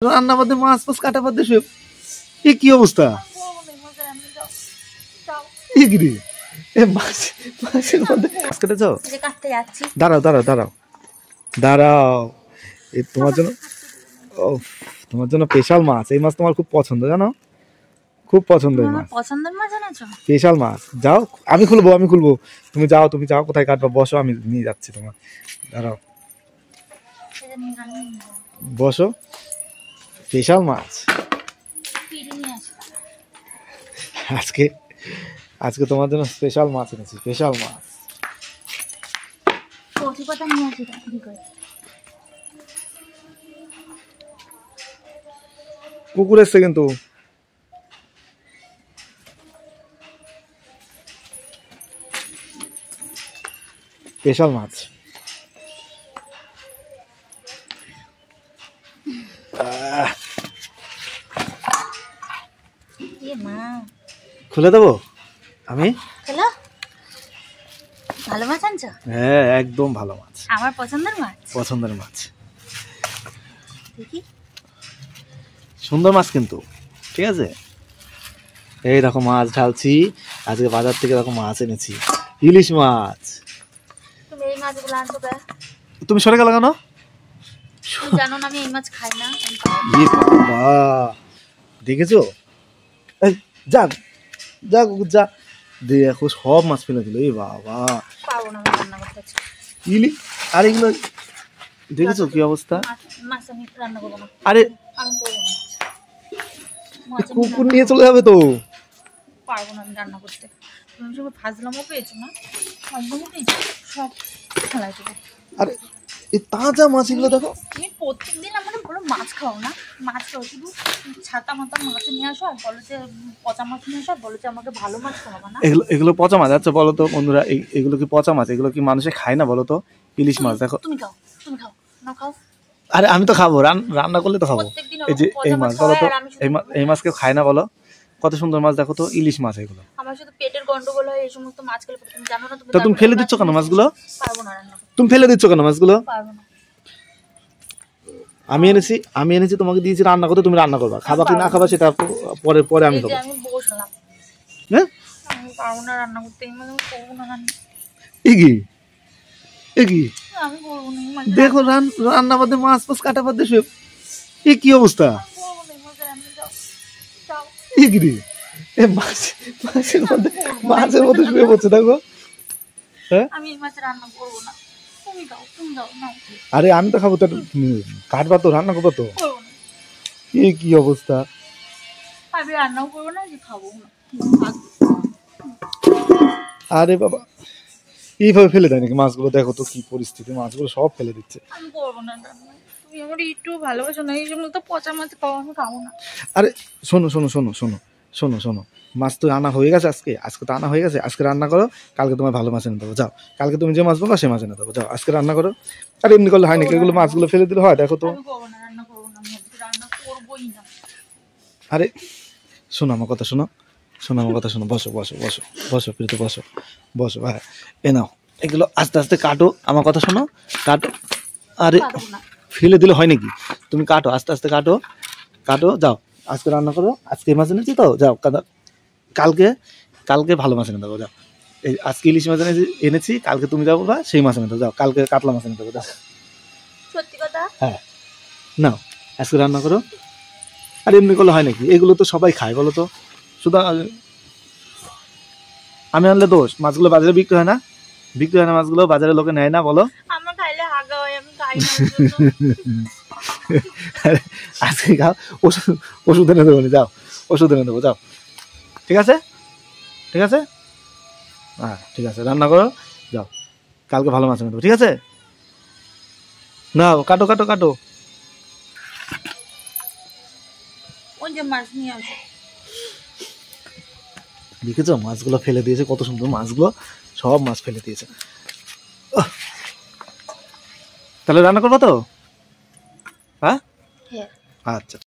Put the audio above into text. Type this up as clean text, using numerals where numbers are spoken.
রান্না বাদে মাছ ফাছ কাটা বাদে সব এ কি অবস্থা? দাঁড়াও দাঁড়াও দাঁড়াও দাঁড়াও, তোমার জন্য তোমার জন্য স্পেশাল মাছ। এই মাছ তোমার খুব পছন্দ, জানো? খুব পছন্দের মাছ, পছন্দের মাছ এনেছো? স্পেশাল মাছ। যাও আমি খুলবো, আমি খুলবো। তুমি যাও, তুমি যাও, কোথায় কাটবা বসো, আমি নিয়ে যাচ্ছি তোমার। দাঁড়াও বসো। স্পেশাল মাছ আজকে, আজকে তোমার জন্য স্পেশাল মাছ এনেছি, স্পেশাল মাছ। কুকুর এসছে কিন্তু। স্পেশাল মাছ। খুলে দেবো আমি? ভালো মাছ আনছো? হ্যাঁ একদম ভালো মাছ, আমার পছন্দের মাছ। পছন্দের মাছ, সুন্দর মাছ কিন্তু, ঠিক আছে? এই দেখো মাছ ঢালছি, আজকে বাজার থেকে দেখো মাছ এনেছি, ইলিশ মাছ। তুমি এই মাছগুলো আনছো কেন? তুমি সরে গেল কেন? জানো না আমি এই মাছ খাই না। বাবা দেখেছো? যাক যাক যা, দেখো সব মাছ ফেলে দিল। এই বাবা পারবো না রান্না করতে। ইলি আর এগুলো দেখেছো কি অবস্থা? মাছ আমি রান্না করবো না। আরে আমি করবো না, কুকুর নিয়ে চলে যাবে তো। পারবো না আমি রান্না করতে। তুমি সব ফাজলামো পেয়েছো না? ফাজলামো পেয়েছো সব ফেলাই দেবো। আরে এই তাজা মাছ এগুলো দেখো। তুমি প্রত্যেকদিন আমাদের বলো মাছ খাও না, মাছ খাও শুধু ছাতা মাথা মাছ নিয়ে আসো আর বলো যে পচা মাছ নিয়ে আসো আর বলো যে আমাকে ভালো মাছ খাওয়াবো না। এগুলো এগুলো পচা মাছ। আচ্ছা বলো তো বন্ধুরা, এগুলো কি পচা মাছ? এগুলো কি মানুষে খায় না বলো তো? ইলিশ মাছ দেখো। তুমি খাও, তুমি খাও না খাও। আরে আমি তো খাবো, রান্না করলে তো খাবো। এই যে এই মাছ বলো তো, এই মাছ কেউ খায় না বলো? কত সুন্দর মাছ দেখো তো, ইলিশ মাছ এগুলো। আমার শুধু পেটের গন্ডগোল হয় এই সমস্ত মাছ খেলে। তুমি জানো না? তো তুমি ফেলে দিচ্ছ কেন মাছগুলো? পারবো না রান্না করতে। তুমি ফেলে দিচ্ছ কেন মাছগুলো? পারবো না। আমি এনেছি তোমাকে দিয়েছি রান্না করতে, তুমি রান্না করবা। খাবা কি না খাবা সেটা পরে পরে আমি খাবো। আমি বসলাম, হ্যাঁ আমি পারবো না রান্না করতে। আমি করবো না রান্না। এগি এগি আমি করবো না। দেখো রান্না বাদে মাছ ফাছ কাটা বাদে সব এ কি অবস্থা? এগি এ মাছের মধ্যে, মাছের মধ্যে শুয়ে পড়ছে দেখো। হ্যাঁ আমি এই মাছ রান্না করবো না। তুমি দাও, তুমি দাও না। আরে আমি তো খাবো, তো কাটবা তো, রান্না করবো তো। করবো না। এ কি অবস্থা? আমি রান্নাও করবো না, যে খাবো না। আরে বাবা এইভাবে ফেলে দেয় নাকি মাছগুলো? দেখো তো কি পরিস্থিতি, মাছগুলো সব ফেলে দিচ্ছে। আমি করবো না রান্না। তুমি আমার একটু ভালোবাসো না, এই সময় তো পচা মাছ খাও, আমি খাবো না। আরে শোনো শোনো শোনো শোনো শোনো শোনো, মাছ তো আনা হয়ে গেছে, আজকে তো আনা হয়ে গেছে। আজকে রান্না করো, কালকে তোমার ভালো মাছ এনে দেবো। যাও কালকে তুমি যে মাছ বলবো সে মাছ এনে দেবো। যাও আজকে রান্না করো। আর এমনি করলে হয় নাকি? এগুলো মাছগুলো ফেলে দিলে হয়? দেখো তো। আমি করবো না, রান্না করবো না। আমি রান্না করবোই না। আরে শোনো আমার কথা, শোনো শোনো আমার কথা শোনো। বসো বসো বসো বসো, প্রীতি বসো বসো। হ্যাঁ এ নাও, এগুলো আস্তে আস্তে কাটো। আমার কথা শোনো, কাটো। আরে ফেলে দিলে হয় নাকি? তুমি কাটো, আস্তে আস্তে কাটো কাটো। যাও আজকে রান্না করো। আজকে মাছ এনেছি তো, যাও কালকে কালকে ভালো মাছ এনে দেবো। যাও এই আজকে ইলিশ মাছ এনেছি, কালকে তুমি যাবো বা সেই মাছ এনে দেবো। যাও কালকে কাতলা মাছ এনে দেবো। যাও। সত্যি কথা? হ্যাঁ নাও আজকে রান্না করো। আর এমনি করলে হয় নাকি? এগুলো তো সবাই খায় বলো তো। শুধু আমি আনলে দোষ? মাছগুলো বাজারে বিক্রি হয় না? বিক্রি হয় না মাছগুলো? বাজারে লোকে নেয় না বলো? আমার খাইলে হাগা হয়, আমি খাই না। আজকে খাও, ওষুধ এনে দেবো। যাও ওষুধ এনে দেবো। যাও ঠিক আছে, ঠিক আছে। হ্যাঁ ঠিক আছে, রান্না করো। যাও কালকে ভালো মাছ এনে দেবো, ঠিক আছে? নাও কাটো কাটো কাটো। ওই যে মাছ নিয়ে আসো। দেখেছো মাছগুলো ফেলে দিয়েছে, কত সুন্দর মাছগুলো, সব মাছ ফেলে দিয়েছে। তাহলে রান্না করবো তো? হ্যাঁ আচ্ছা।